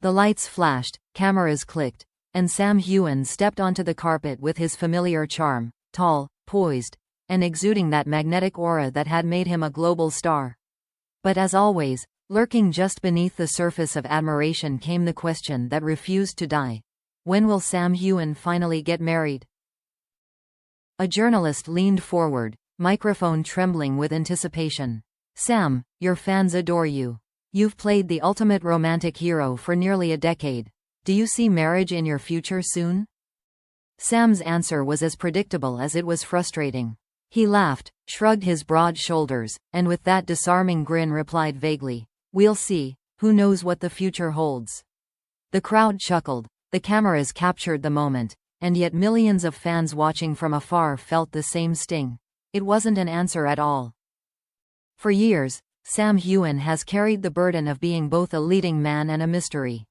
The lights flashed, cameras clicked, and Sam Heughan stepped onto the carpet with his familiar charm, tall, poised, and exuding that magnetic aura that had made him a global star. But as always, lurking just beneath the surface of admiration came the question that refused to die. When will Sam Heughan finally get married? A journalist leaned forward, microphone trembling with anticipation. Sam, your fans adore you. You've played the ultimate romantic hero for nearly a decade. Do you see marriage in your future soon? Sam's answer was as predictable as it was frustrating. He laughed, shrugged his broad shoulders, and with that disarming grin replied vaguely, "We'll see, who knows what the future holds." The crowd chuckled, the cameras captured the moment, and yet millions of fans watching from afar felt the same sting. It wasn't an answer at all. For years, Sam Heughan has carried the burden of being both a leading man and a mystery.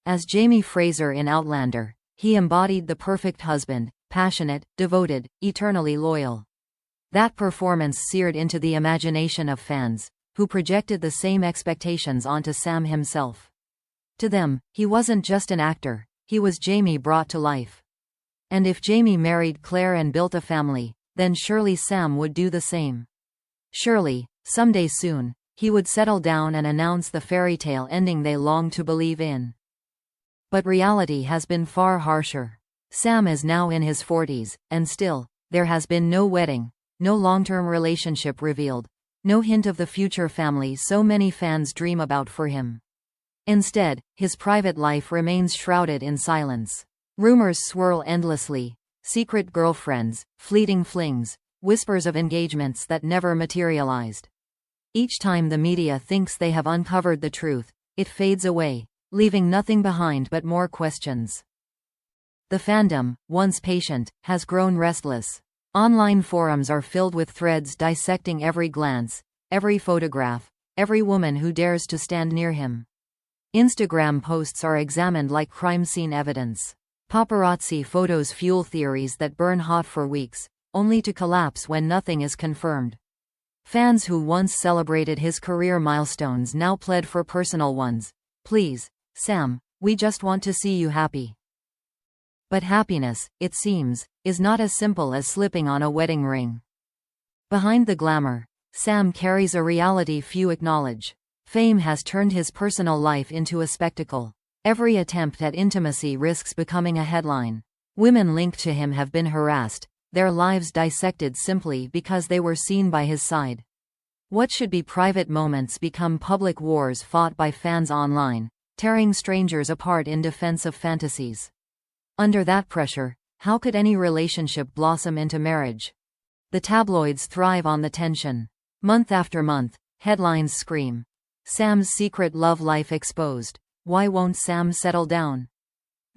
As Jamie Fraser in Outlander, he embodied the perfect husband, passionate, devoted, eternally loyal. That performance seared into the imagination of fans, who projected the same expectations onto Sam himself. To them, he wasn't just an actor, he was Jamie brought to life. And if Jamie married Claire and built a family, then surely Sam would do the same. Surely, someday soon, he would settle down and announce the fairy tale ending they longed to believe in. But reality has been far harsher. Sam is now in his 40s, and still, there has been no wedding, no long-term relationship revealed, no hint of the future family so many fans dream about for him. Instead, his private life remains shrouded in silence. Rumors swirl endlessly, secret girlfriends, fleeting flings, whispers of engagements that never materialized. Each time the media thinks they have uncovered the truth, it fades away, leaving nothing behind but more questions. The fandom, once patient, has grown restless. Online forums are filled with threads dissecting every glance, every photograph, every woman who dares to stand near him. Instagram posts are examined like crime scene evidence. Paparazzi photos fuel theories that burn hot for weeks, only to collapse when nothing is confirmed. Fans who once celebrated his career milestones now pled for personal ones. Please, Sam, we just want to see you happy. But happiness, it seems, is not as simple as slipping on a wedding ring. Behind the glamour, Sam carries a reality few acknowledge. Fame has turned his personal life into a spectacle. Every attempt at intimacy risks becoming a headline. Women linked to him have been harassed, their lives dissected simply because they were seen by his side. What should be private moments become public wars fought by fans online, tearing strangers apart in defense of fantasies. Under that pressure, how could any relationship blossom into marriage? The tabloids thrive on the tension. Month after month, headlines scream, "Sam's secret love life exposed. Why won't Sam settle down?"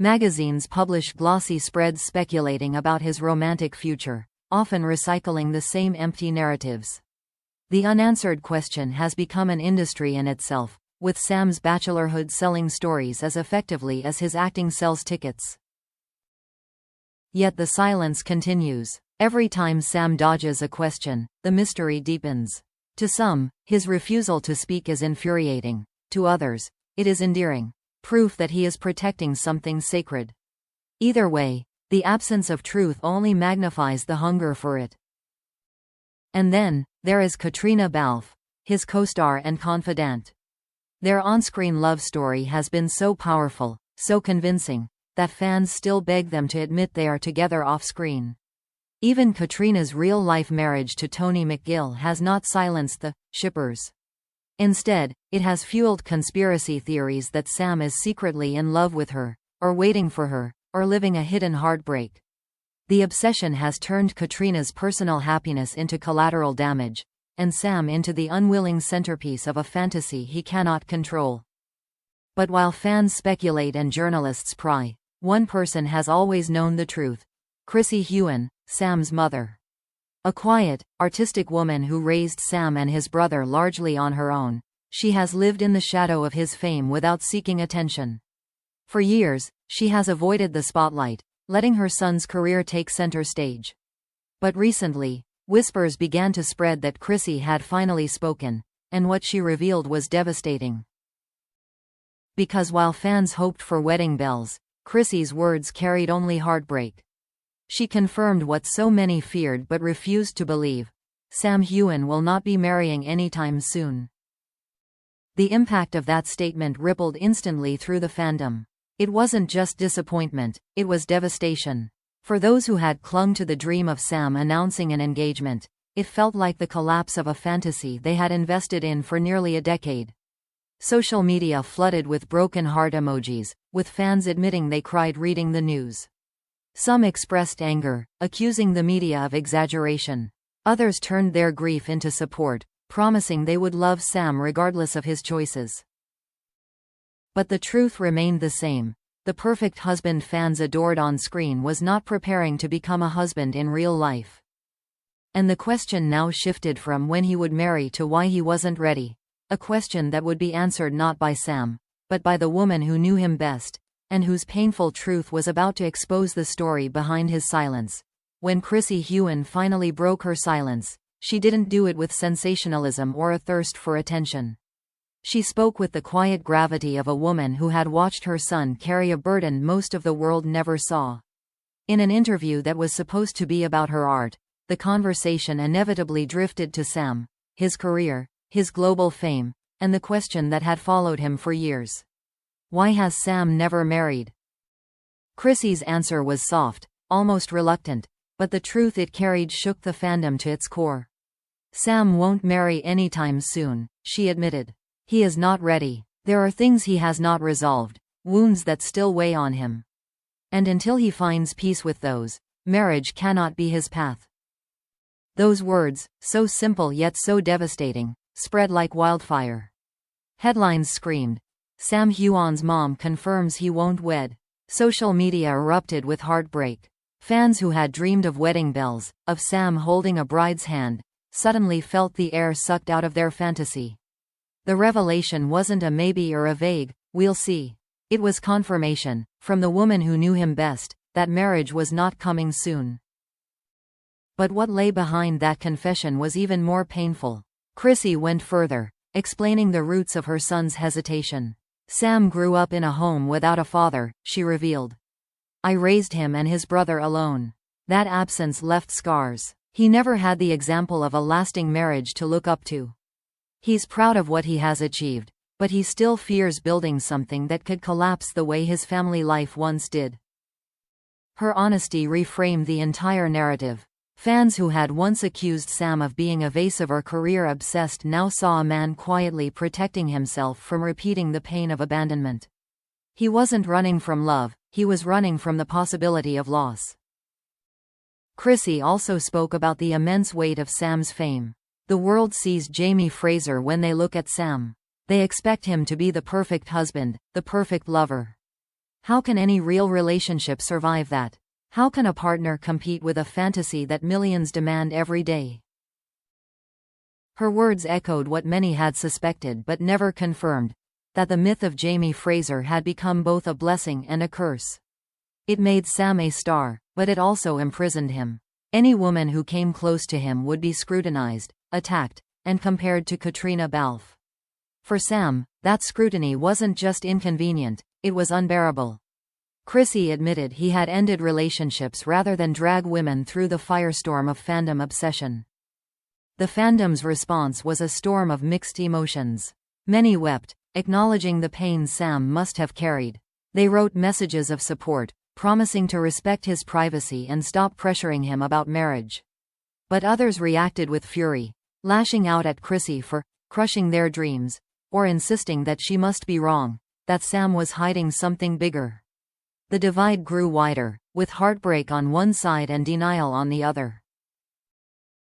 Magazines publish glossy spreads speculating about his romantic future, often recycling the same empty narratives. The unanswered question has become an industry in itself, with Sam's bachelorhood selling stories as effectively as his acting sells tickets. Yet the silence continues. Every time Sam dodges a question, the mystery deepens. To some, his refusal to speak is infuriating. To others, it is endearing, proof that he is protecting something sacred. Either way, the absence of truth only magnifies the hunger for it. And then, there is Katrina Balfe, his co-star and confidant. Their on-screen love story has been so powerful, so convincing, that fans still beg them to admit they are together off-screen. Even Katrina's real-life marriage to Tony McGill has not silenced the shippers. Instead, it has fueled conspiracy theories that Sam is secretly in love with her, or waiting for her, or living a hidden heartbreak. The obsession has turned Katrina's personal happiness into collateral damage, and Sam into the unwilling centerpiece of a fantasy he cannot control. But while fans speculate and journalists pry, one person has always known the truth: Chrissie Heughan, Sam's mother. A quiet, artistic woman who raised Sam and his brother largely on her own, she has lived in the shadow of his fame without seeking attention. For years, she has avoided the spotlight, letting her son's career take center stage. But recently, whispers began to spread that Chrissie had finally spoken, and what she revealed was devastating. Because while fans hoped for wedding bells, Chrissie's words carried only heartbreak. She confirmed what so many feared but refused to believe: Sam Heughan will not be marrying anytime soon. The impact of that statement rippled instantly through the fandom. It wasn't just disappointment, it was devastation. For those who had clung to the dream of Sam announcing an engagement, it felt like the collapse of a fantasy they had invested in for nearly a decade. Social media flooded with broken heart emojis, with fans admitting they cried reading the news. Some expressed anger, accusing the media of exaggeration. Others turned their grief into support, promising they would love Sam regardless of his choices. But the truth remained the same. The perfect husband fans adored on screen was not preparing to become a husband in real life. And the question now shifted from when he would marry to why he wasn't ready. A question that would be answered not by Sam, but by the woman who knew him best, and whose painful truth was about to expose the story behind his silence. When Chrissie Heughan finally broke her silence, she didn't do it with sensationalism or a thirst for attention. She spoke with the quiet gravity of a woman who had watched her son carry a burden most of the world never saw. In an interview that was supposed to be about her art, the conversation inevitably drifted to Sam, his career, his global fame, and the question that had followed him for years: why has Sam never married? Chrissie's answer was soft, almost reluctant, but the truth it carried shook the fandom to its core. Sam won't marry anytime soon, she admitted. He is not ready. There are things he has not resolved, wounds that still weigh on him. And until he finds peace with those, marriage cannot be his path. Those words, so simple yet so devastating, spread like wildfire. Headlines screamed: Sam Heughan's mom confirms he won't wed. Social media erupted with heartbreak. Fans who had dreamed of wedding bells, of Sam holding a bride's hand, suddenly felt the air sucked out of their fantasy. The revelation wasn't a maybe or a vague, "we'll see." It was confirmation, from the woman who knew him best, that marriage was not coming soon. But what lay behind that confession was even more painful. Chrissie went further, explaining the roots of her son's hesitation. Sam grew up in a home without a father, she revealed. I raised him and his brother alone. That absence left scars. He never had the example of a lasting marriage to look up to. He's proud of what he has achieved, but he still fears building something that could collapse the way his family life once did. Her honesty reframed the entire narrative. Fans who had once accused Sam of being evasive or career-obsessed now saw a man quietly protecting himself from repeating the pain of abandonment. He wasn't running from love, he was running from the possibility of loss. Chrissie also spoke about the immense weight of Sam's fame. The world sees Jamie Fraser when they look at Sam. They expect him to be the perfect husband, the perfect lover. How can any real relationship survive that? How can a partner compete with a fantasy that millions demand every day? Her words echoed what many had suspected but never confirmed: that the myth of Jamie Fraser had become both a blessing and a curse. It made Sam a star, but it also imprisoned him. Any woman who came close to him would be scrutinized, attacked, and compared to Katrina Balfe. For Sam, that scrutiny wasn't just inconvenient, it was unbearable. Chrissie admitted he had ended relationships rather than drag women through the firestorm of fandom obsession. The fandom's response was a storm of mixed emotions. Many wept, acknowledging the pain Sam must have carried. They wrote messages of support, promising to respect his privacy and stop pressuring him about marriage. But others reacted with fury, lashing out at Chrissie for crushing their dreams, or insisting that she must be wrong, that Sam was hiding something bigger. The divide grew wider, with heartbreak on one side and denial on the other.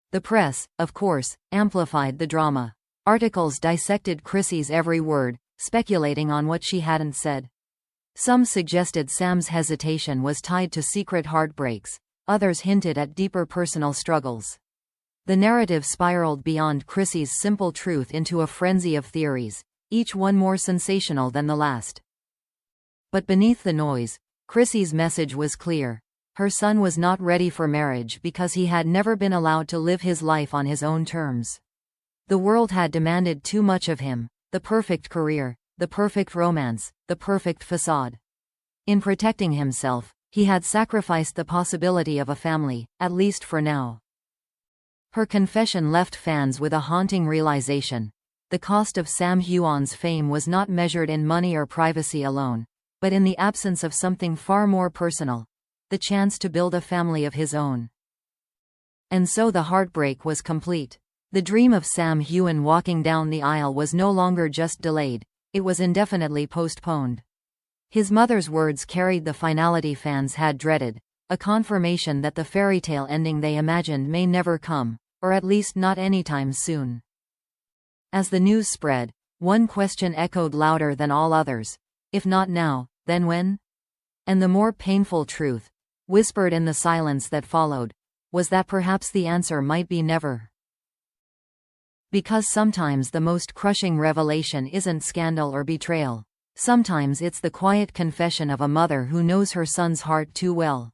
The press, of course, amplified the drama. Articles dissected Chrissie's every word, speculating on what she hadn't said. Some suggested Sam's hesitation was tied to secret heartbreaks, others hinted at deeper personal struggles. The narrative spiraled beyond Chrissie's simple truth into a frenzy of theories, each one more sensational than the last. But beneath the noise, Chrissie's message was clear. Her son was not ready for marriage because he had never been allowed to live his life on his own terms. The world had demanded too much of him: the perfect career, the perfect romance, the perfect facade. In protecting himself, he had sacrificed the possibility of a family, at least for now. Her confession left fans with a haunting realization. The cost of Sam Heughan's fame was not measured in money or privacy alone, but in the absence of something far more personal: the chance to build a family of his own. And so the heartbreak was complete. The dream of Sam Heughan walking down the aisle was no longer just delayed, it was indefinitely postponed. His mother's words carried the finality fans had dreaded, a confirmation that the fairy tale ending they imagined may never come, or at least not anytime soon. As the news spread, one question echoed louder than all others: if not now, then when? And the more painful truth, whispered in the silence that followed, was that perhaps the answer might be never. Because sometimes the most crushing revelation isn't scandal or betrayal. Sometimes it's the quiet confession of a mother who knows her son's heart too well.